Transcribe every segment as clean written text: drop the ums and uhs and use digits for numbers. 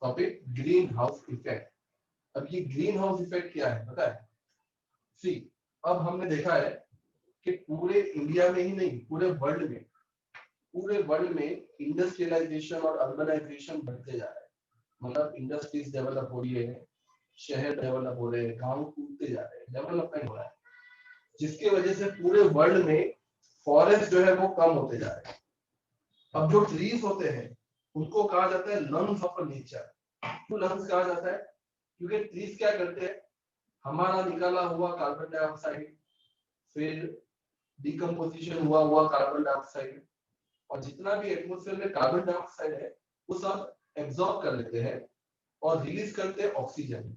Topic green house effect. अब ये green house effect क्या है पता है? सी, अब हमने देखा है कि पूरे इंडिया में ही नहीं, पूरे वर्ल्ड में इंडस्ट्रियलाइजेशन और अर्बनाइजेशन बढ़ते जा रहा है। मतलब इंडस्ट्रीज डेवलप हो रही है, शहर डेवलप हो रहे हैं, गांव टूटते जा रहे हैं, डेवलपमेंट हो रहा है, जिसके वजह से पूरे वर्ल्ड में फॉरेस्ट जो है वो कम होते जा रहे हैं। अब जो ट्रीज होते हैं उनको कहा जाता है लंग्स ऑफ नेचर। क्यों लंग्स कहा जाता है? क्योंकि ट्रीज क्या करते हैं, हमारा निकाला हुआ कार्बन डाइऑक्साइड, फिर डिकम्पोजिशन हुआ कार्बन डाइऑक्साइड, और जितना भी एटमॉस्फेयर में कार्बन डाइऑक्साइड है वो सब एब्जॉर्ब कर लेते हैं और रिलीज करते हैं ऑक्सीजन।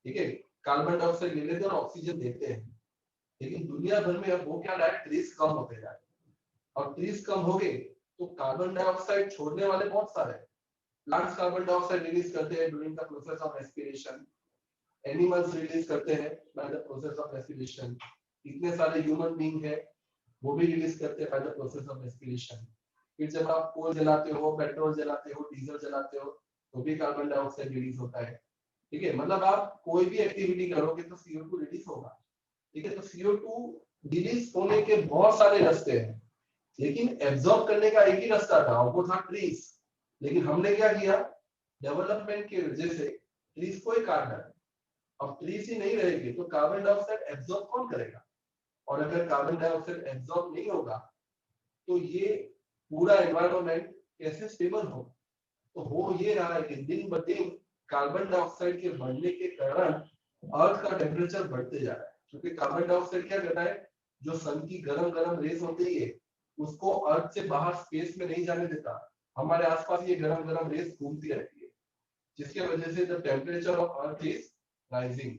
ठीक है, कार्बन डाइऑक्साइड ले लेते हैं और ऑक्सीजन देते हैं। लेकिन दुनिया भर में अब वो क्या रहा है, ट्रीज कम होते जा रहे हैं। और ट्रीज कम हो गए तो कार्बन डाइऑक्साइड छोड़ने वाले बहुत सारे हैं। प्लांट्स कार्बन डाइऑक्साइड रिलीज करते हैं during the process of respiration, animals release करते हैं by the process of respiration, इतने सारे ह्यूमन बीइंग है वो भी रिलीज करते हैं by the process of respiration. फिर जब आप कोल जलाते हो, पेट्रोल जलाते हो, डीजल जलाते हो, तो भी कार्बन डाइऑक्साइड रिलीज होता है। ठीक है, मतलब आप कोई भी एक्टिविटी करोगे तो CO2 रिलीज होगा। ठीक है, तो CO2 रिलीज होने के बहुत सारे रास्ते हैं, लेकिन एब्जॉर्ब करने का एक ही रास्ता था और वो था ट्रीज। लेकिन हमने क्या किया, डेवलपमेंट की वजह से ट्रीज को ही काट डाला। अब ट्रीज ही नहीं रहेगी तो कार्बन डाइऑक्साइड एब्जॉर्ब कौन करेगा? और अगर कार्बन डाइऑक्साइड एब्जॉर्ब नहीं होगा तो ये पूरा एनवायरनमेंट कैसे स्टेबल हो? तो हो ये रहा है कि दिन ब दिन कार्बन डाइऑक्साइड के बढ़ने के कारण अर्थ का टेम्परेचर बढ़ते जा रहा है। क्योंकि कार्बन डाइऑक्साइड क्या करता है, जो सन की गरम गरम रेस होती है उसको अर्थ से बाहर स्पेस में नहीं जाने देता। हमारे आसपास ये गरम गरम रेस घूमती रहती है, जिसके वजह से the temperature of earth is rising.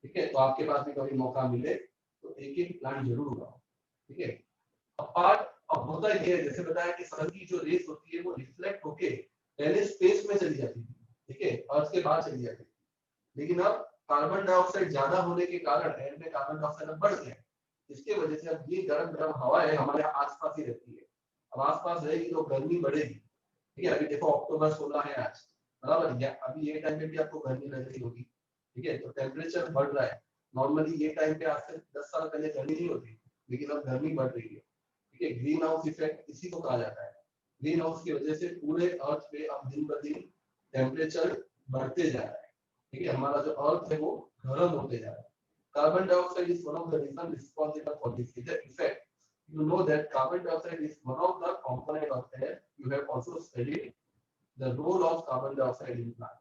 ठीक है, तो आपके पास भी कभी मौका मिले तो एक एक प्लांट जरूर उगाओ। ठीक है, अपार्ट अब होता ये है, जैसे बताया कि सन की जो रेस होती है वो रिफ्लेक्ट होके पहले स्पेस में चली जाती थी, ठीक है, अर्थ के बाहर चली जाती थी। लेकिन अब कार्बन डाइऑक्साइड ज्यादा होने के कारण एयर में कार्बन डाइऑक्साइड बढ़ गया, इसके वजह से अब ये गर्म गर्म हवा है हमारे आसपास ही रहती है। अब आसपास रहेगी तो गर्मी बढ़ेगी। ठीक है, अभी देखो अक्टूबर 16 है आज, बराबर, या अभी ये टाइम पे भी आपको गर्मी लग रही होगी। ठीक है, तो टेम्परेचर बढ़ रहा है। नॉर्मली ये टाइम पे आज से 10 साल पहले गर्मी नहीं होती, लेकिन अब गर्मी बढ़ रही है। ठीक है, ग्रीन हाउस इफेक्ट इसी को कहा जाता है। ग्रीन हाउस की वजह से पूरे अर्थ पे अब दिन ब दिन टेम्परेचर बढ़ते जा रहा है। ठीक है, हमारा जो अर्थ है वो गर्म होते जा रहा है। Carbon dioxide is one of the reason responsible for this effect. You know that carbon dioxide is one of the component of air. You have also studied the role of carbon dioxide in plant.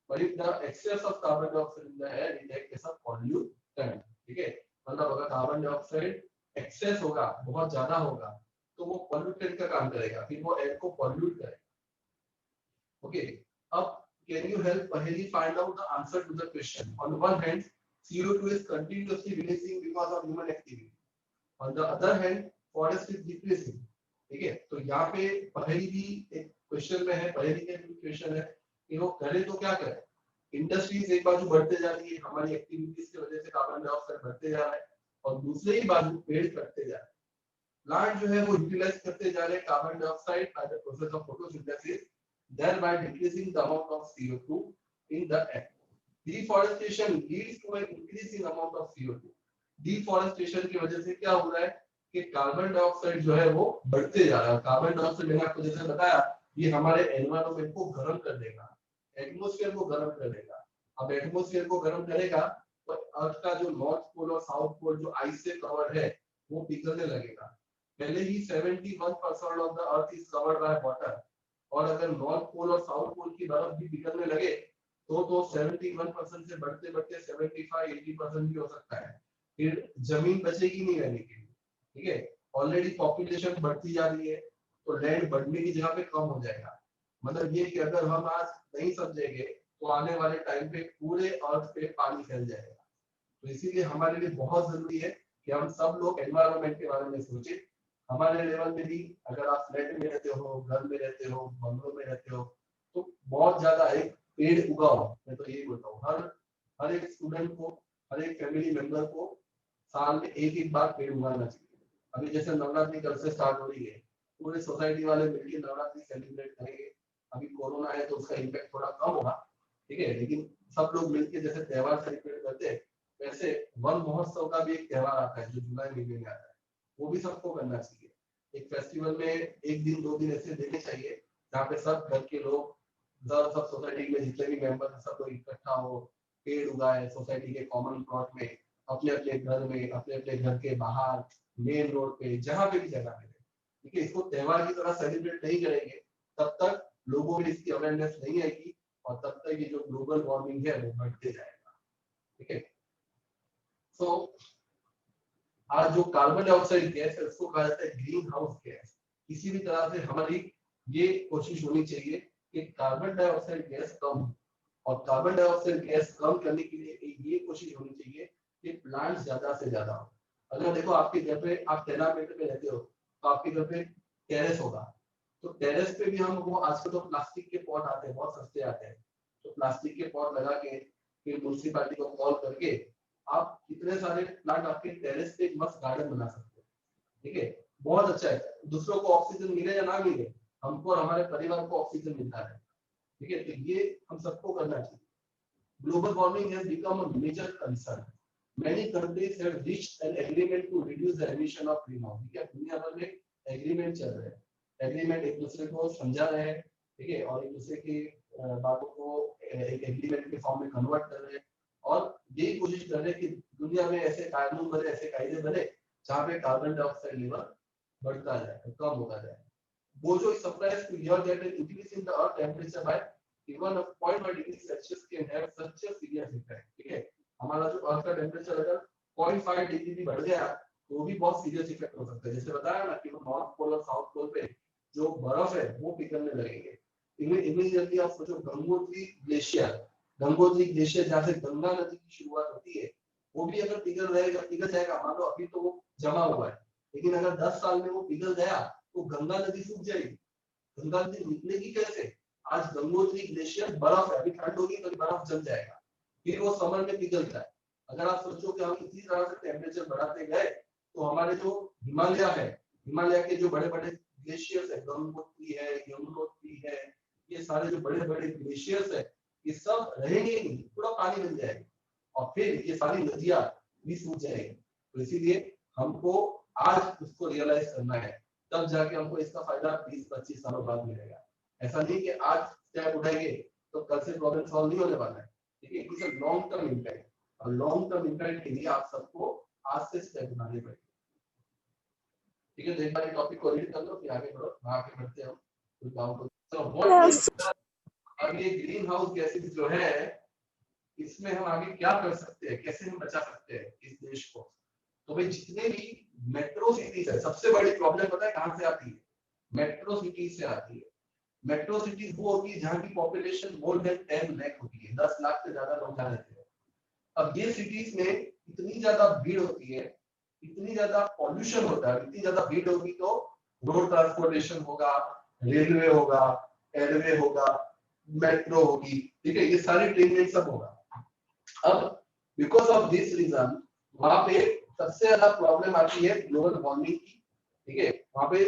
But if the excess of carbon dioxide in the air, it acts as a pollutant. ठीक है, मतलब अगर carbon dioxide access होगा, बहुत ज्यादा होगा, तो वो पॉल्यूटेंट का काम करेगा, फिर वो एयर को पॉल्यूट करेगा। ओके, अब can you help Paheli find out the answer to the question? On one hand, CO2 is continuously releasing because of human activity. On the other hand, forest is decreasing. ठीक है, तो यहाँ पे पहली भी एक क्वेश्चन में है, पहली के क्वेश्चन है कि वो करे तो क्या करे। इंडस्ट्रीज एक बाजू बढ़ते जा रही है, हमारी एक्टिविटीज की वजह से कार्बन डाइऑक्साइड बढ़ते जा रहा है, और दूसरे ही बाजू पेड़ कटते जा रहे हैं। प्लांट जो है वो यूटिलाइज करते जा रहे हैं carbon dioxide by the process of photosynthesis, thereby decreasing the amount of CO2 in the air. Deforestation leads to an increasing amount of CO2. Deforestation की वजह से क्या हो रहा है कि कार्बन डाइऑक्साइड जो है वो बढ़ते जा रहा है। कार्बन डाइऑक्साइड मैंने आपको जैसे बताया, ये हमारे एनवायरनमेंट को गर्म कर देगा, एटमॉस्फेयर को गर्म कर देगा। अब एटमॉस्फेयर को गर्म करेगा तो अर्थ का जो नॉर्थ पोल और साउथ पोल जो आइस से कवर है वो पिघलने लगेगा। पहले ही 71% of the earth is covered by water, और अगर नॉर्थ पोल और साउथ पोल की बर्फ भी पिघलने लगे तो 71% से बढ़ते बढ़ते 75-80% भी हो सकता है। फिर जमीन बचेगी नहीं रहने के लिए। ठीक है, ऑलरेडी पॉपुलेशन बढ़ती जा रही है तो लैंड बढ़ने की जगह पे कम हो जाएगा। मतलब ये कि अगर हम आज नहीं समझेंगे तो आने वाले टाइम पे पूरे अर्थ पे पानी फैल जाएगा। तो इसीलिए हमारे लिए बहुत जरूरी है कि हम सब लोग एनवायरनमेंट के बारे में सोचें। हमारे लेवल में भी अगर आप फ्लैट में रहते हो, घर में रहते हो, बंगलों में रहते हो, तो बहुत ज्यादा एक पेड़ उगाओ। मैं तो यही बोलता हूँ, हर एक स्टूडेंट को, हर एक फैमिली मेंबर को साल में एक बार पेड़ उगाना चाहिए। अभी जैसे नवरात्रि कल से स्टार्ट हो रही है, पूरे सोसाइटी वाले मिलकर नवरात्रि सेलिब्रेट करेंगे। अभी कोरोना है तो उसका इम्पैक्ट थोड़ा कम होगा, ठीक है, लेकिन सब लोग मिलकर जैसे त्योहार सेलिब्रेट करते हैं वैसे वन महोत्सव का भी एक त्योहार आता है जो जुलाई महीने में आता है, वो भी सबको करना चाहिए। एक फेस्टिवल में एक दिन 2 दिन ऐसे देने चाहिए जहाँ पे सब घर के लोग, सब सोसाइटी में जितने भी मेंबर हैं सब लोग इकट्ठा हो, पेड़ उगाए सोसाइटी के कॉमन प्लॉट में, अपने अपने घर में, अपने अपने घर के बाहर, मेन रोड पे, जहाँ पे भी जगह मिले, ठीक है। इसको त्योहार की तरह सेलिब्रेट नहीं करेंगे तब तक लोगों में इसकी अवेयरनेस नहीं आएगी और तब तक ये जो ग्लोबल वार्मिंग है वो बढ़ते जाएगा, ठीक है। सो आज जो कार्बन डाइऑक्साइड गैस है उसको कहा जाता है ग्रीन हाउस गैस। किसी भी तरह से हमारी ये कोशिश होनी चाहिए कि कार्बन डाइऑक्साइड गैस कम हो, और कार्बन डाइऑक्साइड गैस कम करने के लिए ये कोशिश होनी चाहिए कि प्लांट्स ज्यादा से ज्यादा हो। अगर देखो आपके घर पे आप टेनामेंट में रहते हो तो आपके घर पे टेरेस होगा, तो टेरेस पे भी हम वो आजकल तो प्लास्टिक के पॉट आते हैं, बहुत सस्ते आते हैं, तो प्लास्टिक के पॉट लगा के फिर म्युनिसिपैलिटी को कॉल करके आप कितने सारे प्लांट आपके टेरेस पे मस्त गार्डन बना सकते हैं, ठीक है। बहुत अच्छा है, दूसरों को ऑक्सीजन मिले या ना मिले, हमको और हमारे परिवार को ऑक्सीजन मिलता है, ठीक है। तो ये हम सबको करना चाहिए। Global warming has become a major concern. Many countries have reached an agreement to reduce the emission of greenhouse. ठीक है, दुनिया भर में एग्रीमेंट चल रहे हैं, एग्रीमेंट एक दूसरे को समझा रहे हैं, ठीक है, और एक दूसरे की बातों को एक एग्रीमेंट के फॉर्म में कन्वर्ट कर रहे हैं, और यही कोशिश कर रहे हैं कि दुनिया में ऐसे कानून बने, ऐसे कायदे बने जहाँ पे कार्बन डाइऑक्साइड लेवल बढ़ता जाए, कम होता जाए। Bozo is surprised to hear that an increase in the earth temperature by even a 0.1 degree Celsius can have such a serious effect, ठीक है। हमारा जो अर्थ का टेम्परेचर अगर 0.5 डिग्री भी बढ़ गया तो वो भी बहुत सीरियस इफेक्ट हो सकता है। जैसे बताया ना कि नॉर्थ पोल और साउथ पोल पे जो बर्फ है वो पिघलने लगेंगे। इमीडिएटली आप सोचो गंगोत्री ग्लेशियर, गंगोत्री ग्लेशियर जहाँ से गंगा नदी की शुरुआत होती है वो भी अगर पिघल जाएगा, मान लो अभी तो वो जमा हुआ है, लेकिन अगर 10 साल में वो पिघल गया तो गंगा नदी सूख जाएगी। गंगा नदी निकलेगी कैसे? आज गंगोत्री ग्लेशियर बर्फ है, अभी ठंड होगी तो बर्फ जम जाएगा, फिर वो समर में पिघलता है। अगर आप सोचो कि हम इसी तरह से टेम्परेचर बढ़ाते गए तो हमारे जो हिमालय है, हिमालय के जो बड़े बड़े ग्लेशियर्स है, गंगोत्री है, यमुनोत्री है, ये सारे जो बड़े बड़े ग्लेशियर्स है ये सब रहेंगे नहीं, पूरा पानी बन जाएगा और फिर ये सारी नदियां भी सूख जाएंगी। तो इसीलिए हमको आज उसको रियलाइज करना है, तब जाके हमको इसका फायदा 20-25 सालों बाद मिलेगा। ऐसा नहीं कि आज स्टेप उठाएंगे तो कल से प्रॉब्लम सॉल्व नहीं होने वाला है, ठीक है। It's a long term impact, और लॉन्ग टर्म इम्पैक्ट के लिए आप सबको आज से स्टेप उठाने पड़ेंगे, ठीक है। तो एक बार ये टॉपिक को रीड कर लो फिर आगे बढ़ो, आगे बढ़ते हैं कुछ गाँव को। तो व्हाट अब ये ग्रीन हाउस गैसेस जो है इसमें हम आगे क्या कर सकते हैं, कैसे हम बचा सकते हैं इस देश को। तो भाई जितने भी मेट्रो सिटीज है, सबसे बड़ी प्रॉब्लम पता है कहां से आती है? मेट्रो सिटीज से आती है। मेट्रो सिटीज वो होती है जहां की पॉपुलेशन मोर देन 10 लाख होती है, 10 लाख से ज्यादा लोग जहाँ रहते हैं। अब ये सिटीज में इतनी ज्यादा भीड़ होती है, इतनी ज्यादा पॉल्यूशन होता है, इतनी ज्यादा भीड़ होगी तो रोड ट्रांसपोर्टेशन होगा, रेलवे होगा, एयरवे होगा, मेट्रो होगी, ठीक है, ये सारी ट्रेन सब होगा। अब बिकॉज ऑफ दिस रीजन वहां पे सबसे ज्यादा प्रॉब्लम आती है ग्लोबल वार्मिंग की, ठीक है। वहां पे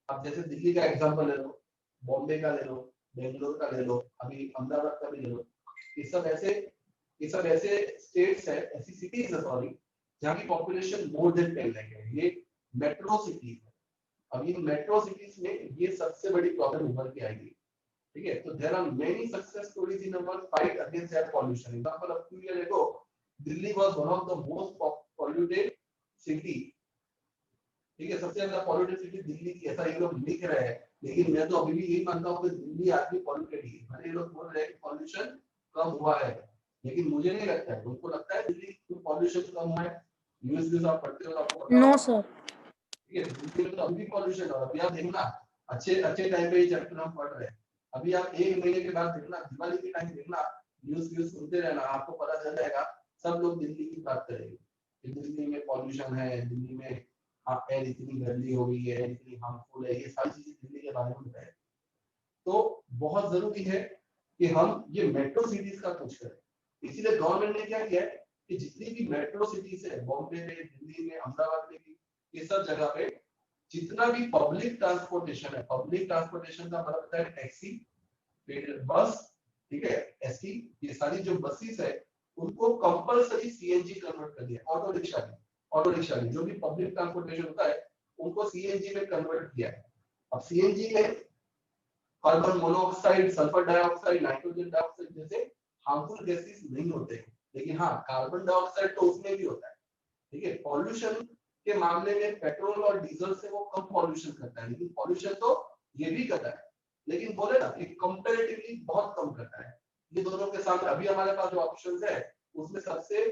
आप जैसे दिल्ली का एग्जांपल ले लो, बॉम्बे का ले लो, बेंगलोर का ले लो, अभी अहमदाबाद का भी ले लो। ये सब ऐसे स्टेट्स है, ऐसी सिटीज है सॉरी, जहाँ की पॉपुलेशन मोर देन 10 लाख है, ये मेट्रो सिटीज है। अब इन मेट्रो सिटीज में ये सबसे बड़ी प्रॉब्लम उभर के आएगी, ठीक है। तो there are many success stories in our fight against air pollution. Example of 2 year ago Delhi was one of the most polluted city, ठीक है, सबसे ज्यादा पॉल्यूटेड सिटी दिल्ली की, ऐसा ये लोग लिख रहे हैं, लेकिन मैं तो अभी भी यही मानता हूँ कि दिल्ली आज भी पॉल्यूटेड ही है। भले ये लोग बोल रहे हैं कि पॉल्यूशन कम हुआ है, लेकिन मुझे नहीं लगता है, उनको लगता है दिल्ली में पॉल्यूशन कम हुआ है। न्यूज़ आप पढ़ते हो तो आपको पता नो सर, ठीक है, दिल्ली में तो अभी भी पॉल्यूशन है। अभी आप देखना अच्छे अच्छे टाइम पे ये चैप्टर हम पढ़ रहे हैं, अभी आप 1 महीने के बाद देखना, दिवाली के टाइम देखना, न्यूज़ सुनते रहना, आपको पता चल जाएगा। सब लोग दिल्ली की बात करेंगे कि दिल्ली में पॉल्यूशन है, दिल्ली में एयर इतनी गंदी हो गई है, इतनी हार्मफुल है, ये सारी चीजें दिल्ली के बारे में बताएं। तो बहुत जरूरी है कि हम ये मेट्रो सिटीज का कुछ करें। इसीलिए गवर्नमेंट ने क्या किया है कि जितनी भी मेट्रो सिटीज है, बॉम्बे में, दिल्ली में, अहमदाबाद में भी, ये सब जगह पे जितना भी पब्लिक ट्रांसपोर्टेशन है, पब्लिक ट्रांसपोर्टेशन का मतलब होता है टैक्सी, बस, ठीक है, ऐसी ये सारी जो बसेस है उनको कंपलसरी सीएनजी कन्वर्ट कर दिया। ऑटो रिक्शा जो भी पब्लिक ट्रांसपोर्टेशन होता है उनको सीएनजी में कन्वर्ट किया है। अब सीएनजी में carbon monoxide, sulphur dioxide, nitrogen dioxide जैसे हार्मफुल गैसेस नहीं होते, लेकिन हाँ कार्बन डाइऑक्साइड तो उसमें भी होता है। ठीक है, पॉल्यूशन के मामले में पेट्रोल और डीजल से वो कम पॉल्यूशन करता है, लेकिन पॉल्यूशन तो ये भी करता है, लेकिन बोले ना कि कंपैरेटिवली बहुत कम करता है। ये दोनों के सामने अभी हमारे पास जो ऑप्शंस है उसमें सबसे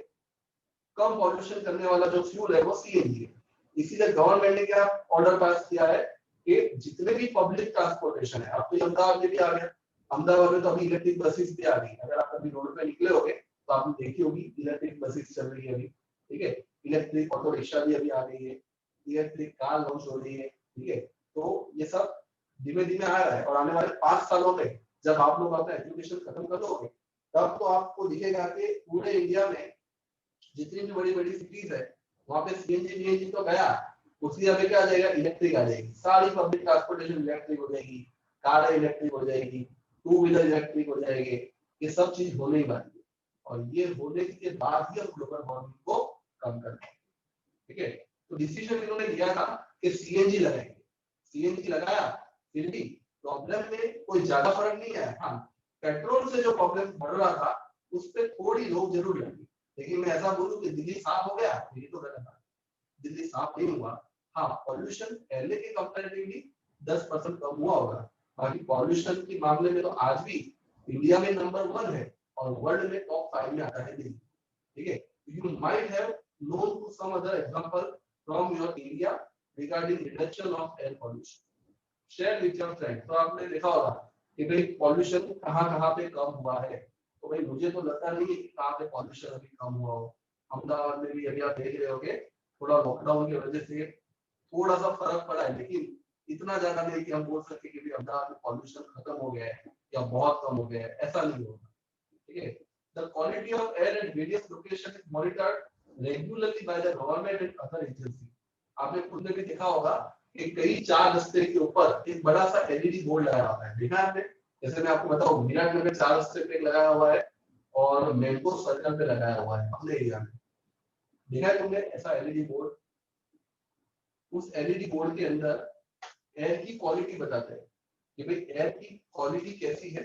कम पॉल्यूशन करने वाला जो फ्यूल है वो सीएनजी है। इसीलिए गवर्नमेंट ने क्या ऑर्डर पास किया है कि जितने भी पब्लिक ट्रांसपोर्टेशन है, अब तो अहमदाबाद में भी आ गया, अहमदाबाद में तो अभी इलेक्ट्रिक बसेस भी आ गई। अगर आप कभी रोड पे निकले होगे तो आपने देखी होगी इलेक्ट्रिक बसेस चल रही है अभी। ठीक है, इलेक्ट्रिक ऑटो रिक्शा भी अभी आ गई है, इलेक्ट्रिक कार लॉन्च हो रही है। ठीक है, तो ये सब धीमे धीमे आ रहा है और आने वाले 5 सालों में जब आप लोग अपना एजुकेशन खत्म कर दोगे तब तो आपको दिखेगा कि पूरे इंडिया में जितनी भी बड़ी बड़ी सिटीज है वहां पे सीएनजी तो गया, उसकी जगह क्या आ जाएगा, इलेक्ट्रिक आ जाएगी। सारी पब्लिक ट्रांसपोर्टेशन इलेक्ट्रिक हो जाएगी, कार इलेक्ट्रिक हो जाएगी, टू व्हीलर इलेक्ट्रिक हो जाएंगे। ये सब चीज होने ही वाली है और ये होने के बाद ही हम ग्लोबल वार्मिंग को कम कर पाएंगे। ठीक है, तो डिसीजन इन्होंने लिया था कि सीएनजी लगाएंगे, सीएनजी लगाया, फिर भी प्रॉब्लम में कोई ज्यादा फर्क नहीं आया। हाँ, पेट्रोल से जो प्रॉब्लम बढ़ रहा था उस पर थोड़ी लोग जरूर लगी, लेकिन मैं ऐसा बोलूं कि दिल्ली साफ हो गया, ये तो गलत बात, दिल्ली साफ नहीं हुआ। हाँ, पॉल्यूशन पहले के कंपैरेटिवली 10% कम हुआ होगा, बाकी पॉल्यूशन के मामले में तो आज भी इंडिया में नंबर 1 है और वर्ल्ड में टॉप 5 में आता है दिल्ली। ठीक है, you might have known to some other example from your area regarding reduction of air pollution, share with your friend। तो आपने देखा होगा कि भाई पॉल्यूशन कहाँ पे कम हुआ है, तो भाई मुझे तो लगता नहीं है कि कहाँ पे पॉल्यूशन अभी कम हुआ हो। अहमदाबाद में भी अभी आप देख रहे होगे थोड़ा लॉकडाउन की वजह से थोड़ा सा फर्क पड़ा है, लेकिन इतना ज्यादा नहीं कि हम बोल सकते कि अहमदाबाद में पॉल्यूशन खत्म हो गया है या बहुत कम हो गया है, ऐसा नहीं होगा। ठीक है, the quality of air at various locations is monitored regularly by the government and other agencies। आपने खुद ने भी देखा होगा कि कई 4 रस्ते के ऊपर एक बड़ा सा एलईडी बोर्ड लगाया हुआ है, देखा आपने? जैसे मैं आपको बताऊं, मीराट में 4 रस्ते पे लगाया हुआ है और मैंगो सर्कल पे लगाया हुआ है अपने एरिया में, देखा है तुमने ऐसा एलईडी बोर्ड? उस एलईडी बोर्ड के अंदर एयर की क्वालिटी बताते हैं कि भाई एयर की क्वालिटी कैसी है,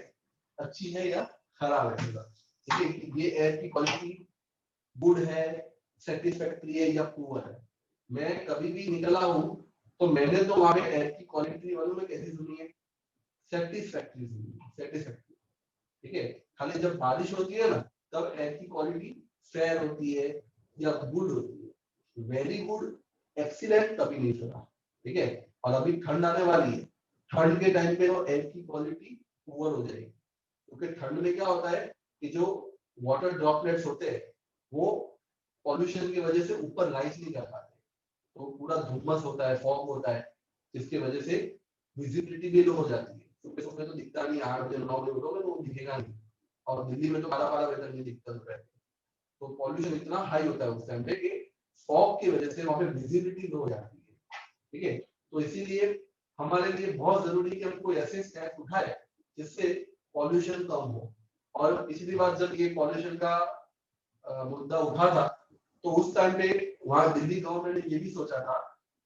अच्छी है या खराब है। ठीक है, ये एयर की क्वालिटी गुड है, सेटिस्फैक्टरी है या पुअर है। मैं कभी भी निकला हूँ तो मैंने तो वहां पे एयर की क्वालिटी वालों में कैसी सुनी है, सेटिस्फैक्टरी सुनी है, सेटिस्फैक्टरी। ठीक है, खाली जब बारिश होती है ना तब एयर की क्वालिटी फेयर होती है या गुड होती है, वेरी गुड, एक्सीलेंट कभी नहीं सुना। ठीक है, और अभी ठंड आने वाली है, ठंड के टाइम पे तो एयर की क्वालिटी पुअर हो जाएगी, क्योंकि ठंड में क्या होता है कि जो वाटर ड्रॉपलेट्स होते हैं वो पॉल्यूशन की वजह से ऊपर राइज नहीं कर पाते, तो पूरा धुम्मस होता है, फॉग होता है, जिसकी वजह से विजिबिलिटी भी लो हो जाती है। सुबह सुबह तो दिखता नहीं, 8 बजे 9 बजे उठोगे तो वो दिखेगा नहीं, और दिल्ली में तो काला काला वेदर नहीं दिखता दोपहर, तो पॉल्यूशन इतना हाई होता है उस टाइम पे कि फॉग की वजह से वहां पे विजिबिलिटी लो हो जाती है। ठीक है, तो इसीलिए हमारे लिए बहुत जरूरी है कि हम कोई ऐसे स्टेप उठाए जिससे पॉल्यूशन कम हो। और पिछली बार जब ये पॉल्यूशन का मुद्दा उठा था तो उस टाइम पे वहां दिल्ली गवर्नमेंट ने ये भी सोचा था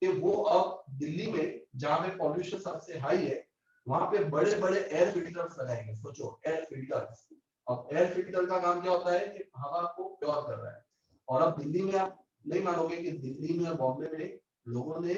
कि वो अब दिल्ली में जहाँ पे पॉल्यूशन सबसे हाई है वहां पे बड़े बड़े एयर फिल्टर्स लगाएंगे। सोचो, एयर फिल्टर्स। अब एयर फिल्टर का काम क्या होता है कि हवा को प्योर कर रहा है। और अब दिल्ली में आप नहीं मानोगे कि दिल्ली में बॉम्बे में लोगों ने,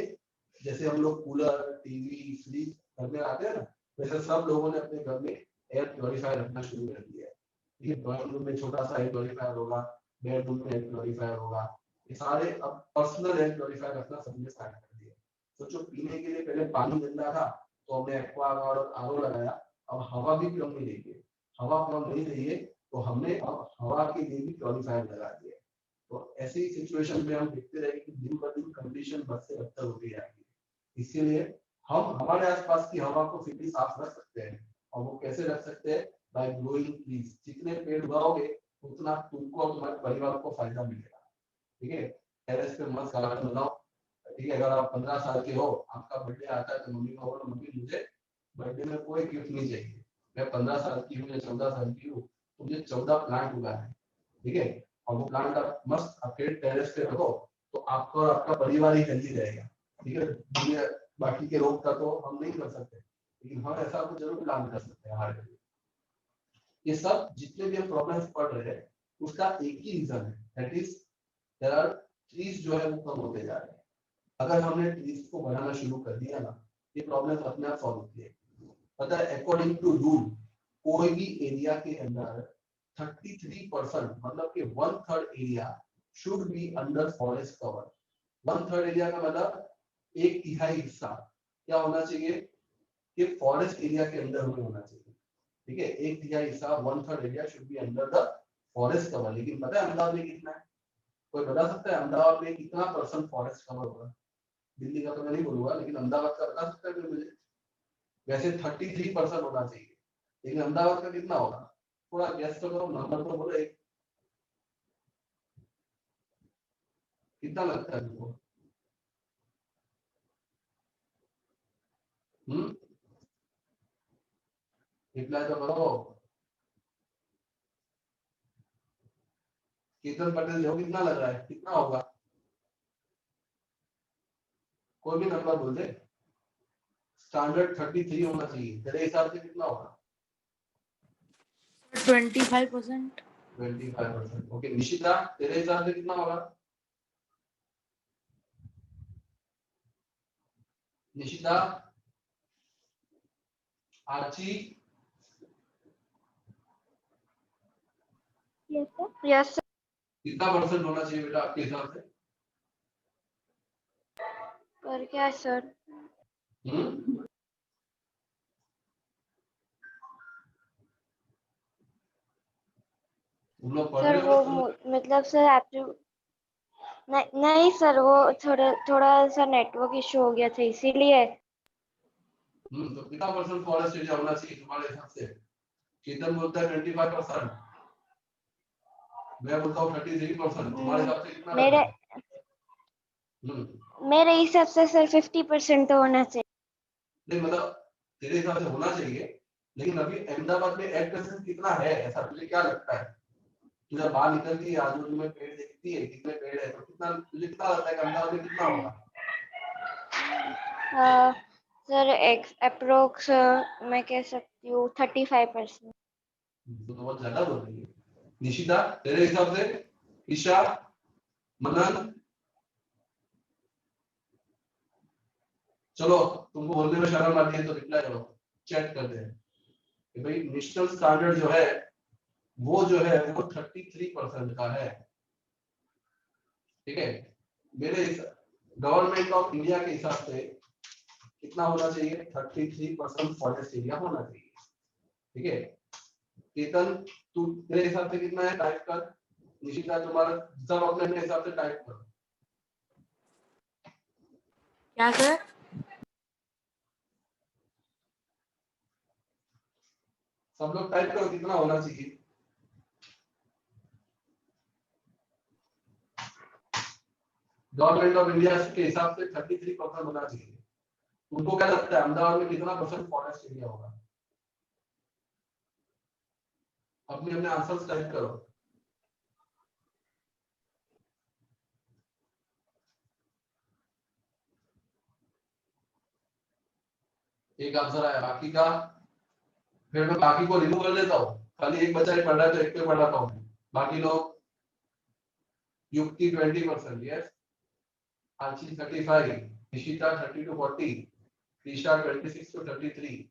जैसे हम लोग कूलर, टीवी, फ्रिज घर में आते हैं ना, वैसे सब लोगों ने अपने घर में एयर प्योरीफायर रखना शुरू कर दिया है। ये ड्राइंग रूम में छोटा सा एयर प्योरीफायर होगा, बेडरूम में एयर प्योरीफायर होगा, ये सारे अब पर्सनल एयर प्योरीफायर रखना सबने स्टार्ट कर दिया। सोचो, पीने के लिए पहले पानी गंदा था तो हमने एक्वागार्ड और आरओ लगाया, अब हवा भी प्योर नहीं रही है, हवा प्योर नहीं रही है तो हमने अब हवा के लिए भी प्योरीफायर लगा दिया। तो ऐसी सिचुएशन में हम देखते रहे कि दिन ब दिन कंडीशन बद से बदतर होती जाएगी। इसीलिए हम हमारे आसपास की हवा को फिर भी साफ रख सकते हैं, और वो कैसे रख सकते हैं? Bye growing trees. जितने पेड़ उगाओगे उतना तुमको और तुम्हारे परिवार को फायदा मिलेगा। ठीक है, टेरेस पे मस्त गार्डन बनाओ। ठीक है, अगर आप 15 साल के हो, आपका बर्थडे आता है तो मम्मी को बोलो, मम्मी मुझे बर्थडे में कोई गिफ्ट नहीं चाहिए, मैं 15 साल की हूँ या 14 साल की हूँ, तो मुझे 14 प्लांट उगाना है, ठीक है, और वो प्लांट आप मस्त आपके टेरेस पे रखो, तो आपका और आपका परिवार ही हेल्दी रहेगा, ठीक है। दुनिया बाकी के रोग का तो हम नहीं कर सकते, लेकिन हम ऐसा कुछ जरूर प्लान कर सकते हैं हमारे लिए। ये सब जितने भी हम प्रॉब्लम्स पढ़ रहे हैं उसका एक ही रीजन है, that is there are trees जो है वो कम होते जा रहे हैं। अगर हमने ट्रीज को बढ़ाना शुरू कर दिया ना, ये प्रॉब्लम अपने आप सॉल्व होती है। पता है, अकॉर्डिंग टू रूल कोई भी एरिया के अंदर 33% मतलब कि 1/3 area should be under forest cover. 1/3 area का मतलब 1/3 हिस्सा क्या होना चाहिए कि फॉरेस्ट एरिया के अंदर हमें होना चाहिए, ठीक है। 1/3 हिस्सा 1/3 area should be under the forest cover. लेकिन पता है अहमदाबाद में कितना है? कोई बता सकता है अहमदाबाद में कितना % फॉरेस्ट कवर होगा? दिल्ली का तो मैं नहीं बोलूंगा, लेकिन अहमदाबाद का बता सकता है कोई मुझे? वैसे 33% होना चाहिए, लेकिन अहमदाबाद का कितना होगा? थोड़ा गैस तो करो, नंबर तो बोलो एक, कितना लगता है तुमको? रिप्लाई तो करो। केतन पटेल जो कितना लग रहा है, कितना होगा? कोई भी नंबर बोल दे। स्टैंडर्ड 33 होना चाहिए, तेरे हिसाब से कितना होगा? 25%। 25%। ओके निशिता, तेरे हिसाब से कितना होगा? Nishita, Aachi, yes sir. कितना % होना चाहिए बेटा आपके हिसाब से? पर क्या है सर? तुम लोग पढ़ सर रहे वो हो? मतलब सर आप नहीं सर, वो थोड़ा सा नेटवर्क इशू हो गया था इसीलिए। तो कितना % फॉरेस्ट एरिया होना चाहिए तुम्हारे हिसाब से? केतन बोलता है 25%, मैं बोलता हूँ 33%, तुम्हारे हिसाब से कितना लगता मेरे है? मेरे हिसाब से सर 50% तो होना चाहिए। नहीं मतलब तेरे हिसाब से होना चाहिए, लेकिन अभी अहमदाबाद में एट% कितना है, ऐसा तुझे क्या लगता है? तू जब बाहर निकलती है, आजू बाजू में पेड़ देखती है, कितने पेड़ है, तो कितना तुझे कितना लगता है कि अहमदाबाद में कितना होगा? सर अप्रोक्स मैं कह सकती हूँ 35%। तो बहुत ज्यादा बोल रही है। निशिता तेरे हिसाब से? ईशा, मनन, चलो तुमको बोलने में शर्म आती है तो रिप्लाई करो, चेक करते हैं कि भाई नेशनल स्टैंडर्ड जो है वो 33% का है, ठीक है। मेरे गवर्नमेंट ऑफ इंडिया के हिसाब से कितना होना चाहिए? 33% फॉरेस्ट एरिया होना चाहिए, ठीक है। केतन तू तेरे हिसाब से कितना है, टाइप कर। निशिता तुम्हारा सब अपने अपने हिसाब से टाइप करो। क्या सर? सब लोग टाइप करो कितना होना चाहिए। गवर्नमेंट ऑफ इंडिया के हिसाब से 33% होना चाहिए। उनको क्या लगता है अहमदाबाद में कितना % फॉरेस्ट एरिया होगा? अपने अपने आंसर टाइप करो। एक आंसर आया, बाकी का फिर मैं बाकी को रिमूव कर देता हूँ, खाली एक बच्चा ही पढ़ रहा है तो एक पे पढ़ाता हूँ। बाकी लोग Yukti 20%, yes, Aanchi 35, Nishita 30 to 40, Isha 26 to 33,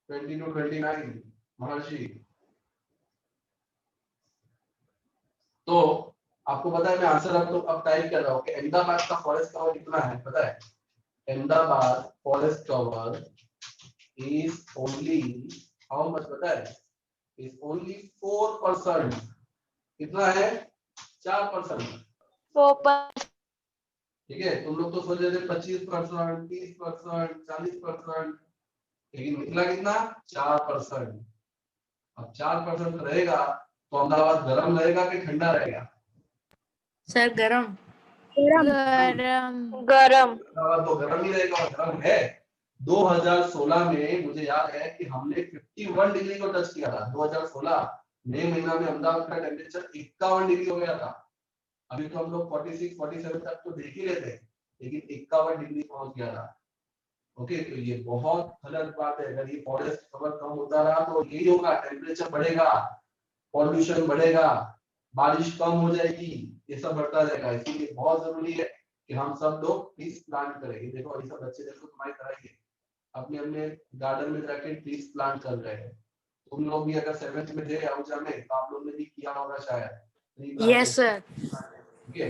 20 to 29, महर्षि। तो आपको पता है मैं आंसर अब टाइप कर रहा हूँ कि अहमदाबाद का फॉरेस्ट कवर कितना है, पता है? Ahmedabad forest cover is only how much पता है? is only 4%। कितना है? 4%। 4%। ठीक है, तुम लोग तो सोच रहे थे 25%, 30%, 40%, लेकिन निकला कितना? 4%। अब 4% रहेगा तो अहमदाबाद गर्म रहेगा कि ठंडा रहेगा? सर गरम। गरम। अहमदाबाद तो गर्म ही रहेगा, और गर्म है 2016 में मुझे याद है कि हमने 51 डिग्री को टच किया था। 2016 मई महीना में अहमदाबाद का टेम्परेचर 51 डिग्री हो गया था। अभी तो हम लोग 46 47 तक तो देख ही रहे थे, लेकिन 51 डिग्री पहुंच गया था। ओके, तो ये बहुत गलत बात है। अगर ये फॉरेस्ट कवर कम होता रहा तो यही होगा, टेम्परेचर बढ़ेगा, पॉल्यूशन बढ़ेगा, बारिश कम हो जाएगी, ये सब बढ़ता जाएगा। इसीलिए बहुत जरूरी है कि हम सब लोग ट्रीज प्लांट करें। ये देखो, ये सब बच्चे देखो तुम्हारी तरह ही अपने अपने गार्डन में जाके ट्रीज प्लांट कर रहे हैं। तुम लोग भी अगर 7th में थे आउजा में तो आप लोग ने भी किया होगा शायद। यस सर, ठीक है,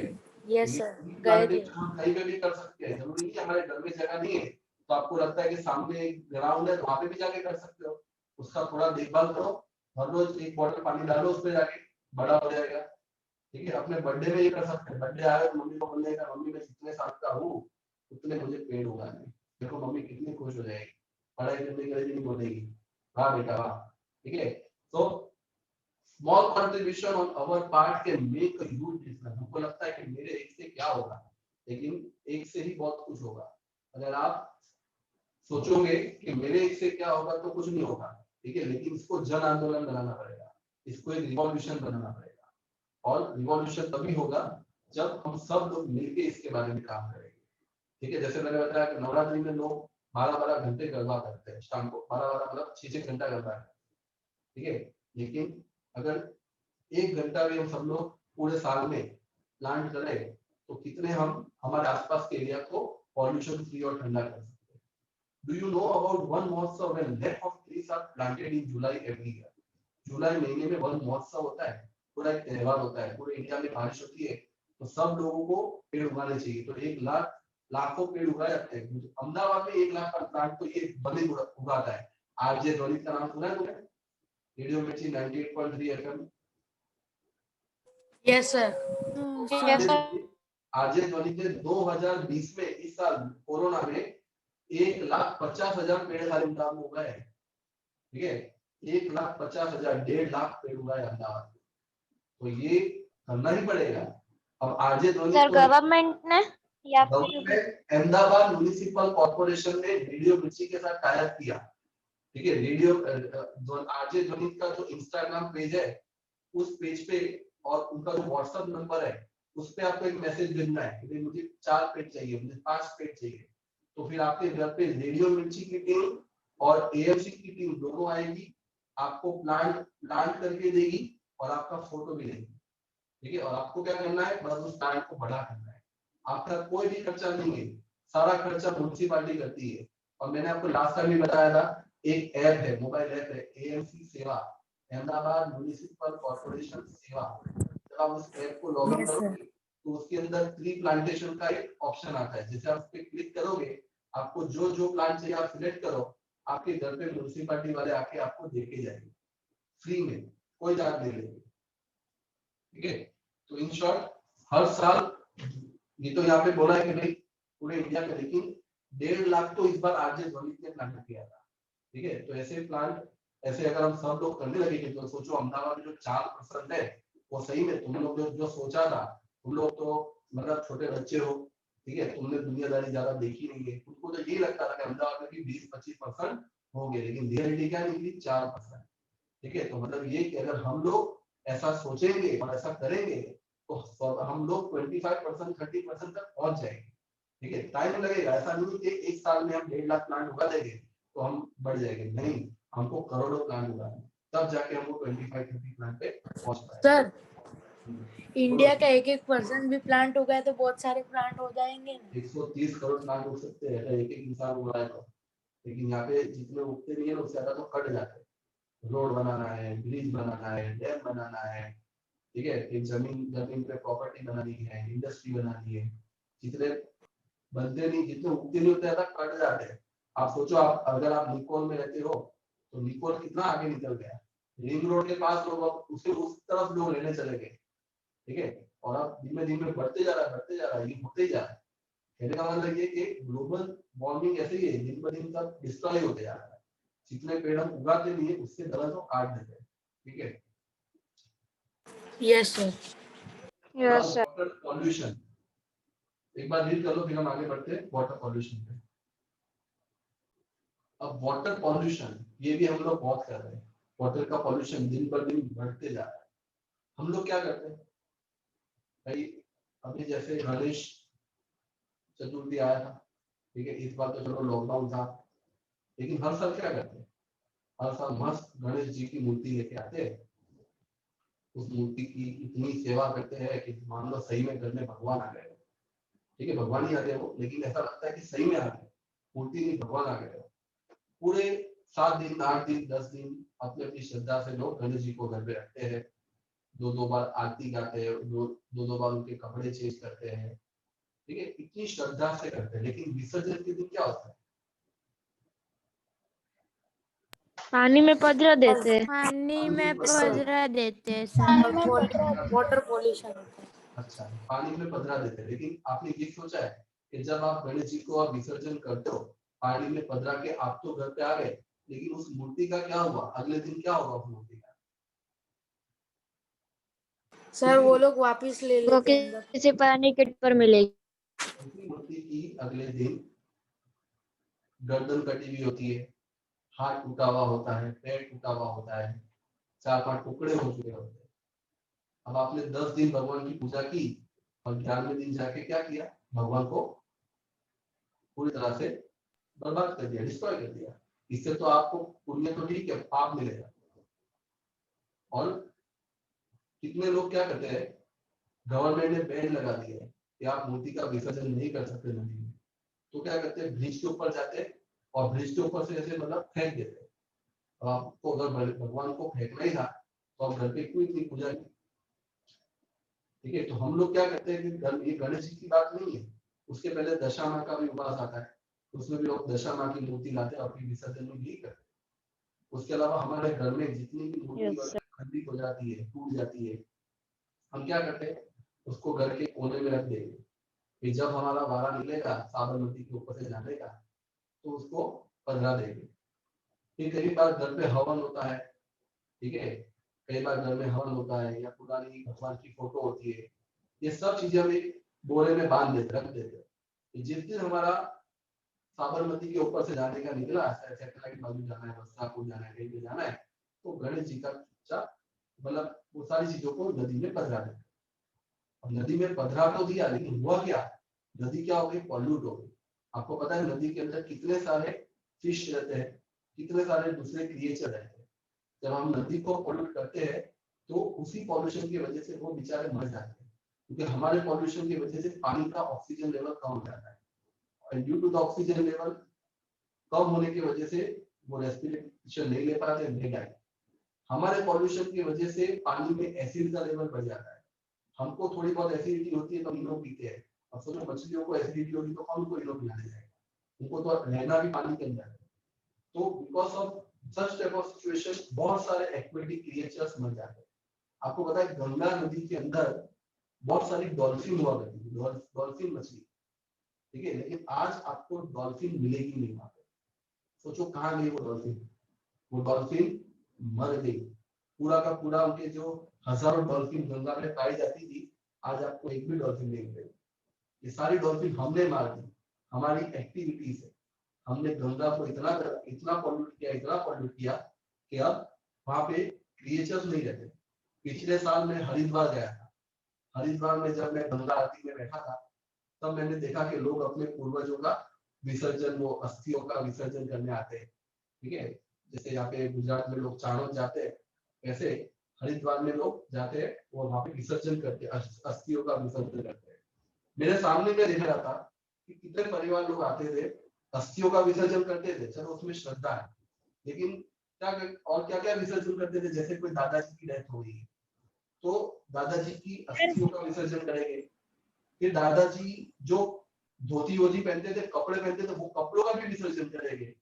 यस सर, गए थे। प्लांटेशन हम कहीं पे भी कर सकते हैं, जरूरी नहीं है हमारे घर में जगह नहीं है तो आपको लगता है कि सामने एक ग्राउंड है तो वहां पे भी जाके कर सकते हो। उसका थोड़ा देखभाल करो, हर रोज एक बॉटल पानी डालो उस पे जाके, बड़ा हो जाएगा। ठीक है, अपने बर्थडे में ये कर सकते हैं। बर्थडे आए तो मम्मी को बोलने का, मम्मी मैं जितने साल का हूँ उतने मुझे पेड़ उगाने। देखो मम्मी कितनी खुश हो जाएगी, पढ़ाई करने के लिए नहीं बोलेगी, वाह बेटा वाह। ठीक है, तो small contribution on our part can make a huge difference. हमको लगता है कि मेरे एक से क्या होगा, लेकिन एक से ही बहुत कुछ होगा। अगर आप सोचोगे कि मेरे एक से क्या होगा तो कुछ नहीं होगा, ठीक है, लेकिन इसको जन आंदोलन बनाना पड़ेगा, इसको एक रिवॉल्यूशन बनाना पड़ेगा। और रिवॉल्यूशन तभी होगा जब हम सब लोग मिलकर इसके बारे में काम करेंगे। ठीक है, जैसे मैंने बताया कि नवरात्रि में लोग 12-12 घंटे गरबा करते हैं, शाम को 12-12 मतलब 6-6 घंटा गरबा है। ठीक है, लेकिन अगर 1 घंटा भी हम सब लोग पूरे साल में प्लांट करें तो कितने हम हमारे आसपास के एरिया को पॉल्यूशन फ्री और ठंडा कर सकते हैं। Do you know about Van Mahotsav when lakhs of trees are planted in July every year? जुलाई महीने में वन महोत्सव होता है, पूरा एक त्योहार होता है। पूरे इंडिया में बारिश होती है तो सब लोगों को पेड़ उगाने चाहिए। तो 1 लाख लाखों पेड़ उगाए जाते हैं। अहमदाबाद में 1 लाख का प्लांट तो ये बंदे उगाता है। आरजे ध्वनि का नाम सुना है तुमने? रेडियो मिर्ची 98.3 FM। Yes sir. Yes sir. RJ ध्वनि ने 2020 में, इस साल कोरोना में 1,50,000 पेड़ खाली अहमदाबाद में उगाए। ठीक है, 1,50,000, 1.5 लाख पेड़ उगाए अहमदाबाद में। तो ये करना ही पड़ेगा। अब आरजे ध्वनि सर गवर्नमेंट ने या फिर गवर्नमेंट अहमदाबाद म्युनिसिपल कॉर्पोरेशन ने रेडियो मिर्ची के साथ टाई अप किया। ठीक है, रेडियो आरजे ध्वनि का जो इंस्टाग्राम पेज है उस पेज पे और उनका जो व्हाट्सएप नंबर है उस पे आपको एक मैसेज भेजना है कि मुझे 4 पेज चाहिए, मुझे 5 पेज चाहिए। तो फिर आपके घर पे रेडियो मिर्ची की टीम और एएमसी की टीम दोनों आएगी, आपको प्लांट करके देगी और आपका फोटो भी लेगी। ठीक है, और आपको क्या करना है, बस उस प्लांट को बड़ा करना है। आपका कोई भी खर्चा नहीं है, सारा खर्चा म्युनिसिपैलिटी करती है। और मैंने आपको लास्ट टाइम भी बताया था, एक ऐप है, मोबाइल ऐप है, एएमसी सेवा, अहमदाबाद म्युनिसिपल कॉर्पोरेशन सेवा। जब आप उस ऐप को लॉग इन यस सर। करोगे तो उसके अंदर ट्री प्लांटेशन का एक ऑप्शन आता है। जैसे आप उस पर क्लिक करोगे, आपको जो जो प्लांट चाहिए आप सिलेक्ट करो, आपके घर पे म्युनिसिपैलिटी वाले आके आपको देके जाएंगे फ्री में, कोई चार्ज नहीं लेंगे। ठीक है, तो इन शॉर्ट हर साल, ये तो यहाँ पे बोला है कि भाई पूरे इंडिया में, लेकिन 1.5 लाख तो इस बार आरजे ध्वनि ने प्लांट किया था। ठीक है, तो ऐसे प्लांट, ऐसे अगर हम सब लोग करने लगेंगे तो सोचो अहमदाबाद में जो 4% है वो सही में तुम लोग जो सोचा था, तुम लोग तो मतलब छोटे बच्चे हो। ठीक है, तुमने दुनियादारी ज्यादा देखी नहीं है, तुमको तो यही लगता था कि अहमदाबाद में भी 20-25% होंगे, लेकिन रियलिटी क्या निकली, 4%। ठीक है, तो मतलब ये कि अगर हम लोग ऐसा सोचेंगे और ऐसा करेंगे तो हम लोग 25% 30% तक पहुंच जाएंगे। ठीक है, टाइम लगेगा, ऐसा नहीं कि एक साल में हम 1.5 लाख प्लांट उगा देंगे तो हम बढ़ जाएंगे, नहीं, हमको करोड़ों प्लांट उगाने, तब जाके हमको 25-30 प्लांट पे पहुंच पाएंगे। सर इंडिया का 1-1% भी प्लांट हो गया तो बहुत सारे प्लांट हो जाएंगे ना। 130 करोड़ प्लांट उग सकते हैं अगर एक एक इंसान उगाए तो। लेकिन यहाँ पे जितने उगते नहीं है उससे ज्यादा तो कट जाते हैं। रोड बनाना है, ब्रिज बनाना है, डैम बनाना है, ठीक है, एक जमीन पे प्रॉपर्टी बनानी है, इंडस्ट्री बनानी है, जितने बनते नहीं, जितने उगते नहीं होते ज्यादा कट जाते हैं। आप सोचो, आप अगर आप निकोल में रहते हो तो निकोल कितना आगे निकल गया, रिंग रोड के पास लोग अब उसे उस तरफ लोग रहने चले गए। ठीक है, और अब धीमे धीमे बढ़ते जा रहा है, बढ़ते जा रहा है, ये होते ही जा रहा है। कहने का मतलब ये कि ग्लोबल वार्मिंग ऐसे ही है, दिन ब दिन तक डिस्ट्रॉय होते जा रहा है। जितने पेड़ हम उगाते नहीं है उससे डबल तो काट देते हैं। ठीक है, yes sir. Yes sir. Water pollution एक बार रीड कर लो, फिर हम आगे बढ़ते हैं वाटर पॉल्यूशन पे। अब वाटर पॉल्यूशन, ये भी हम लोग बहुत कर रहे हैं। वाटर का पॉल्यूशन दिन पर दिन बढ़ते जा रहा है। हम लोग क्या करते हैं भाई, अभी जैसे गणेश चतुर्थी आया था, ठीक है, इस बार तो चलो लॉकडाउन था, लेकिन हर साल क्या करते हैं, हर साल मस्त गणेश जी की मूर्ति लेके आते हैं, उस मूर्ति की इतनी सेवा करते हैं कि मान लो सही में घर में भगवान आ गए, ठीक है, भगवान ही आ गए वो, लेकिन ऐसा लगता है कि सही में आ गए, मूर्ति नहीं भगवान आ गए। पूरे 7 दिन 8 दिन 10 दिन अपनी अपनी श्रद्धा से लोग गणेश जी को घर पे रखते हैं, दो बार आरती गाते हैं, दो बार उनके कपड़े चेंज करते हैं, ठीक है, इतनी श्रद्धा से करते हैं। लेकिन विसर्जन के दिन क्या होता है, पानी में पधरा देते हैं। पानी में पधरा- पधरा देते हैं पानी सर। में वाटर पॉल्यूशन होता है। अच्छा, पानी में पधरा देते हैं, लेकिन आपने ये सोचा है कि जब आप गणेश जी को आप विसर्जन करते हो, पानी में पधरा के आप तो घर पे आ गए, लेकिन उस मूर्ति का क्या हुआ, अगले दिन क्या होगा उस मूर्ति का? सर वो लोग वापस ले वो लेते हैं अंदर। किसी पानी के पर मिलेगी। उसी मूर्ति की अगले दिन गर्दन कटी हुई होती है, हाथ टूटा हुआ होता है, पैर टूटा हुआ होता है, 4-5 टुकड़े हो चुके होते हैं। अब आपने 10 दिन भगवान की पूजा की और 11वें दिन जाके क्या किया, भगवान को पूरी तरह से बर्बाद कर दिया, डिस्ट्रॉय कर दिया। इससे तो आपको पुण्य तो ठीक है, पाप मिलेगा। और कितने लोग क्या करते हैं, गवर्नमेंट ने बैन लगा दिया है कि आप मूर्ति का विसर्जन नहीं कर सकते नदी में, तो क्या करते हैं, ब्रिज के ऊपर जाते हैं और ब्रिज के ऊपर से ऐसे मतलब फेंक देते हैं। अब आपको अगर भगवान को फेंकना ही था तो आप घर पे क्यों इतनी पूजा की, ठीक है। तो हम लोग क्या करते हैं कि ये गणेश जी की बात नहीं है, उसके पहले दशा माँ का भी उपवास आता है, उसमें भी लोग दशा माँ की मूर्ति लाते हैं और फिर विसर्जन में यही करते हैं। उसके अलावा हमारे घर में जितनी भी मूर्ति खंडित हो जाती है, टूट जाती है, हम क्या करते हैं, उसको घर के कोने में रख देंगे, कि जब हमारा वारा निकलेगा साबरमती के ऊपर से जाने का तो उसको पधरा देंगे। फिर कई बार घर पे हवन होता है, ठीक है, कई बार घर में हवन होता है या पुरानी भगवान की फोटो होती है, ये सब चीजें हम एक बोरे में बांध देते रख देते हैं। जिस दिन हमारा साबरमती के ऊपर से जाने का निकला, सैटेलाइट बाजू जाना है, वस्त्रापुर जाना है, कहीं पे जाना है, तो गणेश जी का मतलब वो सारी चीजों को नदी में पधरा देते। अब नदी में पधरा तो दिया, लेकिन हुआ क्या, नदी क्या हो गई, पॉल्यूट हो गई। आपको पता है नदी के अंदर कितने सारे फिश रहते हैं, कितने सारे दूसरे क्रिएचर रहते हैं। जब हम नदी को पॉल्यूट करते हैं तो उसी पॉल्यूशन की वजह से वो बेचारे मर जाते हैं, क्योंकि हमारे पॉल्यूशन की वजह से पानी का ऑक्सीजन लेवल कम हो जाता है, और due to the oxygen level कम होने की वजह से वो रेस्पिरेशन नहीं ले पाते, नहीं डाल। हमारे पॉल्यूशन की वजह से पानी में एसिड का लेवल बढ़ जाता है, हमको थोड़ी बहुत एसिडिटी होती है तो हम लोग पीते हैं। अब सोचो मछलियों को एसिडिटी होगी तो कौन को इनो पिलाने जाएगा, उनको तो रहना भी पानी के अंदर है। तो because of such type of situation बहुत सारे एक्वेटिक क्रिएचर्स मर जाते हैं। आपको पता है गंगा नदी के अंदर बहुत सारी डॉल्फिन हुआ करती थी, डॉल्फिन मछली, ठीक है, लेकिन आज आपको डॉल्फिन मिलेगी नहीं वहां पे। सोचो कहाँ गई वो डॉल्फिन, वो डॉल्फिन मर गई। पूरा का पूरा उनके जो हजारों डॉल्फिन गंगा में पाई जाती थी, आज आपको एक भी डॉल्फिन नहीं मिलेगी। ये सारी डॉल्फिन हमने मार दी, हमारी एक्टिविटी से। हमने गंगा को इतना पॉल्यूट किया कि अब वहां पे क्रिएचर्स नहीं रहते। पिछले साल मैं हरिद्वार गया था, हरिद्वार में जब मैं गंगा आरती में बैठा था तब मैंने देखा कि लोग अपने पूर्वजों का विसर्जन, वो अस्थियों का विसर्जन करने आते हैं, ठीक है। जैसे यहाँ पे गुजरात में लोग चाणोद जाते हैं, ऐसे हरिद्वार में लोग जाते हैं और वहां पे विसर्जन करते हैं, अस्थियों का विसर्जन करते हैं। मेरे सामने मैं देख रहा था कि कितने परिवार लोग आते थे, अस्थियों का विसर्जन करते थे, चलो उसमें श्रद्धा है, लेकिन क्या क्या विसर्जन करते थे, जैसे कोई दादाजी की डेथ हो गई तो दादाजी की अस्थियों का विसर्जन करेंगे। फिर दादाजी जो धोती वोती पहनते थे, कपड़े पहनते थे, वो कपड़ों का भी विसर्जन करेंगे।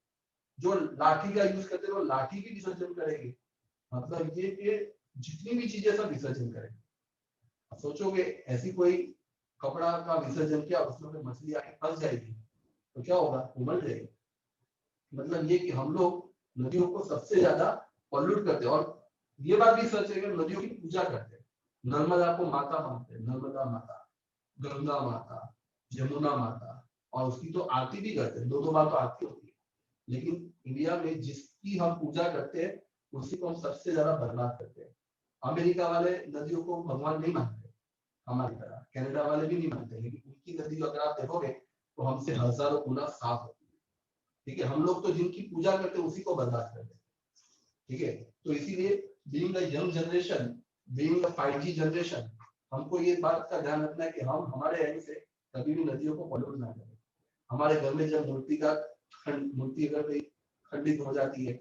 जो लाठी का यूज करते थे वो लाठी की विसर्जन करेंगे। मतलब ये कि जितनी भी चीजें सब विसर्जन करेंगे। अब सोचोगे ऐसी कोई कपड़ा का विसर्जन किया, उसमें मछली आके फंस जाएगी तो क्या होगा, वो मर जाएगी। मतलब ये कि हम लोग नदियों को सबसे ज्यादा पॉल्यूट करते हैं। और ये बात भी सच है कि नदियों की पूजा करते हैं, नर्मदा को माता मानते हैं, नर्मदा माता, गंगा माता, यमुना माता, और उसकी तो आरती भी करते हैं, दो बार तो आरती होती है। लेकिन इंडिया में जिसकी हम पूजा करते हैं उसी को हम सबसे ज्यादा बर्बाद करते हैं। अमेरिका वाले नदियों को भगवान नहीं मानते हमारी तरह, कनाडा वाले भी नहीं मानते, लेकिन उनकी नदी अगर आप देखोगे तो हमसे हजारों गुना साफ होती है। ठीक है, हम लोग तो जिनकी पूजा करते हैं उसी को बर्बाद करते हैं। ठीक है, तो इसीलिए being a young generation, being a 5G generation, हमको ये बात का ध्यान रखना है कि हम हमारे एंड से कभी भी नदियों को पॉल्यूट ना करें। हमारे घर में जब मूर्ति अगर कोई खंडित हो जाती है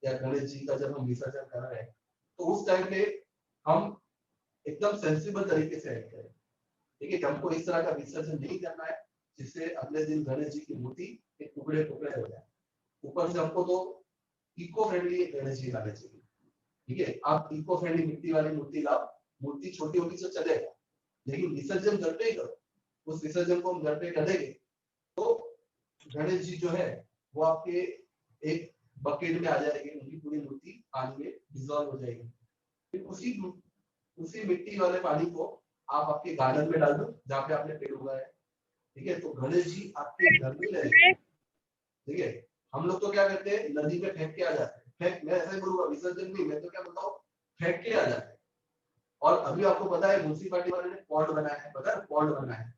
या गणेश जी का जब हम विसर्जन कर रहे हैं तो उस टाइम पे हम एकदम सेंसिबल तरीके से एक्ट करें। ठीक है, हमको इस तरह का विसर्जन नहीं करना है जिससे अगले दिन गणेश जी की मूर्ति के टुकड़े टुकड़े हो जाए। ऊपर से हमको तो इको फ्रेंडली गणेश जी लाने चाहिए। ठीक है, आप इको फ्रेंडली मिट्टी वाली मूर्ति लाओ, मूर्ति छोटी होगी तो चलेगा, लेकिन विसर्जन घर पे ही करो। उस विसर्जन को हम घर पे करेंगे तो गणेश जी जो है वो आपके एक बकेट में आ जाएंगे, उनकी पूरी मूर्ति पानी में डिजॉल्व हो जाएगी। फिर उसी मिट्टी वाले पानी को आप आपके गार्डन में डाल दो जहाँ पे आपने पेड़ उगाया है। ठीक है, तो गणेश जी आपके घर में रहेंगे। ठीक है, हम लोग तो क्या करते हैं, नदी में फेंक के आ जाते हैं। फेंक, मैं ऐसा ही बोलूंगा, विसर्जन नहीं, मैं तो क्या बोलता हूँ, फेंक के आ जाते हैं। और अभी आपको पता है म्युनिसिपैलिटी वाले ने पॉन्ड बनाया है, पता है पॉन्ड बनाया है।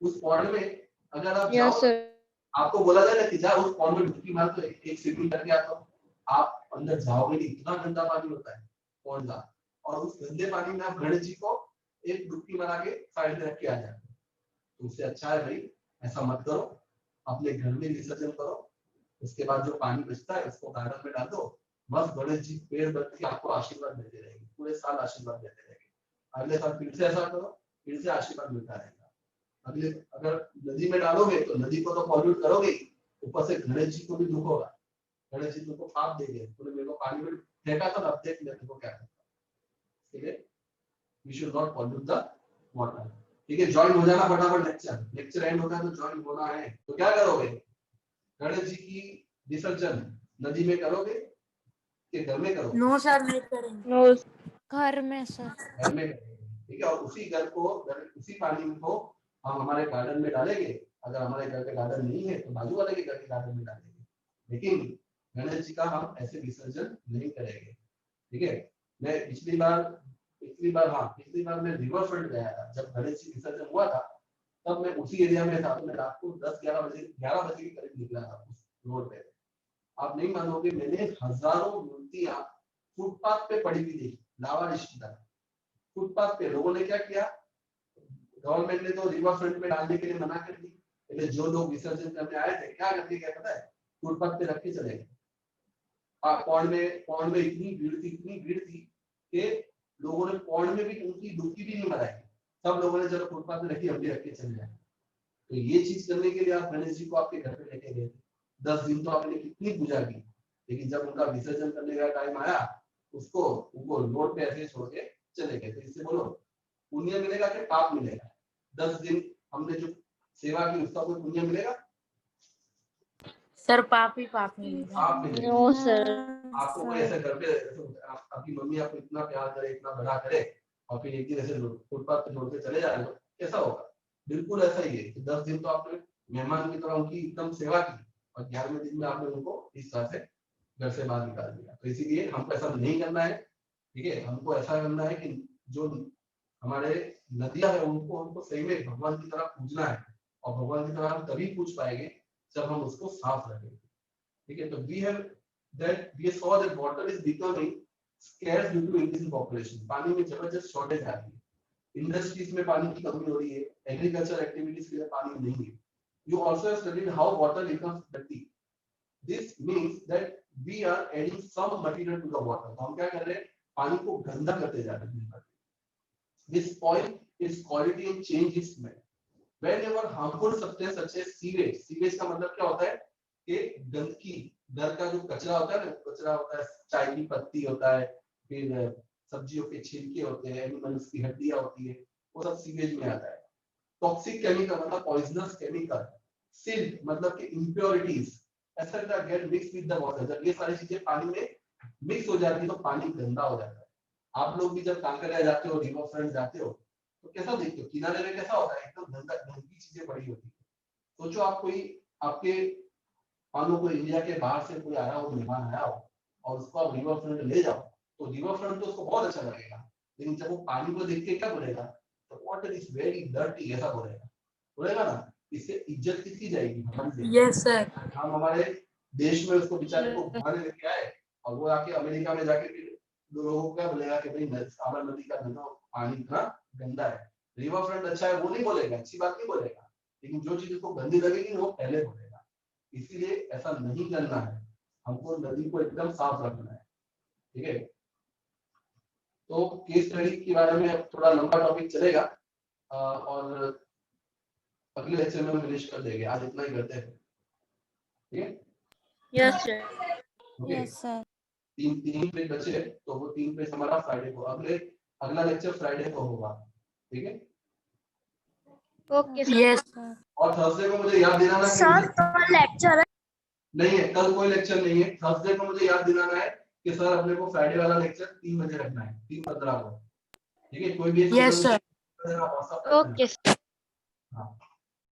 उस पॉन्ड में अगर आप जाओ, यस सर। आपको बोला जाए ना कि जाओ उस पॉन्ड में डुबकी मार, तो एक स्विमिंग करके आता हूँ, आप अंदर जाओगे नहीं, इतना गंदा पानी होता है पॉन्ड का। और उस गंदे पानी में आप गणेश जी को एक डुबकी मारा के साइड में रख के आ जाते हैं। तो उससे अच्छा है भाई ऐसा मत करो, अपने घर में विसर्जन करो। उसके बाद जो पानी बचता है उसको गार्डन में डाल दो, बस गणेश जी पेड़ बन के आपको आशीर्वाद देते रहेंगे, पूरे साल आशीर्वाद देते रहेंगे। अगले साल फिर से ऐसा करो, फिर से आशीर्वाद मिलता रहेगा। अगले अगर नदी में डालोगे तो नदी को तो पॉल्यूट करोगे, ऊपर से गणेश जी को भी दुख होगा। गणेश जी तुमको पाप देंगे, तूने मेरे को पानी में फेंका था, अब देख मैं तुमको क्या करता हूं। ठीक है, we should not pollute the water. ठीक है, ज्वाइन हो जाना फटाफट, लेक्चर एंड होता है तो ज्वाइन होना है। तो क्या करोगे, गणेश जी की विसर्जन नदी में करोगे कि घर में करोगे? नो सर, नहीं करेंगे। नो घर में सर। घर में करेंगे। ठीक है, और उसी पानी को हम हमारे गार्डन में डालेंगे। अगर हमारे घर के गार्डन नहीं है तो बाजू वाले के घर के गार्डन में डालेंगे, लेकिन गणेश जी का हम ऐसे विसर्जन नहीं करेंगे। ठीक है, मैं पिछली बार मैं रिवर फ्रंट गया था, जब गणेश जी विसर्जन हुआ था तब मैं उसी एरिया में था। तो मैं रात को 11 बजे के करीब निकला था उस रोड पे। आप नहीं मानोगे, मैंने हजारों मूर्तियां फुटपाथ पे पड़ी हुई देखी, लावारिश की तरह। फुटपाथ पे लोगों ने क्या किया, गवर्नमेंट ने तो रिवर फ्रंट पे डालने के लिए मना कर दी, लेकिन जो लोग विसर्जन करने आए थे क्या करके गए पता है, फुटपाथ पे रख के चले गए। पौड़ में इतनी भीड़ थी कि लोगों ने पौड़ में भी उनकी डुबकी भी नहीं लगाई। सब लोगों ने चलो फुटपाथ में रखी, हम भी रख के चले जाए। तो ये चीज करने के लिए आप गणेश जी को आपके घर पे लेके गए थे, 10 दिन तो आपने कितनी पूजा की, लेकिन जब उनका विसर्जन करने का टाइम आया उनको रोड पे ऐसे छोड़ के चले गए। तो इससे बोलो पुण्य मिलेगा कि पाप मिलेगा? 10 दिन हमने जो सेवा की उसका कोई पुण्य मिलेगा? सर पाप ही पाप मिलेगा। पाप मिलेगा। No sir. आपको कोई ऐसे घर पे आपकी मम्मी आपको इतना प्यार करे, इतना बड़ा करे, और फिर एक दिन ऐसे फुटपाथ पे छोड़ के चले जा रहे हो, कैसा होगा? बिल्कुल ऐसा ही है कि 10 दिन तो आपने मेहमान की तरह उनकी एकदम सेवा की, और 11वें दिन में आपने उनको इस तरह से घर से बाहर निकाल दिया। तो इसीलिए हमको ऐसा नहीं करना है। ठीक है, हमको ऐसा करना है कि जो हमारे नदियां है उनको सही में भगवान की तरह पूजना है, और भगवान की तरह हम तभी पूछ पाएंगे जब हम उसको साफ रखेंगे। ठीक है, तो we saw that water is becoming scarce due to increasing population. पानी में जबरदस्त शॉर्टेज आ रही है, इंडस्ट्रीज में पानी की कमी हो रही है, एग्रीकल्चर एक्टिविटीज के लिए पानी नहीं है। You also have studied how water becomes dirty. This means that we are adding some material to the water. तो हम क्या कर रहे हैं, पानी को गंदा करते जा रहे हैं। This spoil its quality and change its smell. Whenever harmful substance such as sewage का मतलब क्या होता है कि गंदगी, घर का जो कचरा होता है ना, कचरा होता है, चाय की पत्ती होता है, फिर सब्जियों के छिलके होते हैं, एनिमल्स की हड्डियां होती है, वो सब सीवेज में आता है। टॉक्सिक केमिकल मतलब पॉइजनस केमिकल, सिल्ट मतलब कि impurities etcetera gate mix with the water. जब ये सारी चीजें पानी में मिक्स हो जाती है तो पानी गंदा हो जाता है। आप लोग भी जब कांकरिया जाते हो, रिवर फ्रंट जाते हो, तो कैसा देखते हो, किनारे में कैसा होता है, एकदम गंदा गंदी चीजें पड़ी होती है। सोचो आप कोई आपके मान लो कोई इंडिया के बाहर से कोई आया हो, मेहमान आया हो, और उसको आप रिवर फ्रंट ले जाओ, तो रिवर फ्रंट तो उसको बहुत अच्छा लगेगा, लेकिन जब वो पानी को देख के क्या बोलेगा, तो वाटर इज वेरी डर्टी, ऐसा बोलेगा ना। इससे इज्जत किसकी जाएगी, हमारी जाएगी। Yes sir. हम हमारे देश में उसको बेचारे को घुमाने लेके आए, और वो आके अमेरिका में जाके फिर लोगों को क्या बोलेगा कि भाई साबर नदी का पानी इतना गंदा है। रिवर फ्रंट अच्छा है वो नहीं बोलेगा, अच्छी बात नहीं बोलेगा, लेकिन जो चीज उसको गंदी लगेगी वो पहले बोलेगा। इसीलिए ऐसा नहीं करना है, हमको नदी को एकदम साफ रखना है, ठीक है। तो केस स्टडी के बारे में अब थोड़ा लंबा टॉपिक चलेगा, और अगले लेक्चर में फिनिश कर देंगे, आज इतना ही करते हैं, ठीक है। Yes sir. Okay, yes sir. तीन पेज बचे हैं, तो वो 3 पेज हमारा फ्राइडे को, अगला लेक्चर फ्राइडे को होगा, ठीक है। Okay sir. यस और थर्सडे को मुझे याद दिलाना सर कल लेक्चर है? नहीं है, कल कोई लेक्चर नहीं है। थर्सडे को मुझे याद दिलाना है कि सर अपने को फ्राइडे वाला लेक्चर 3 बजे रखना है, 3:15 को, ठीक है। कोई भी yes sir. WhatsApp okay sir. हाँ।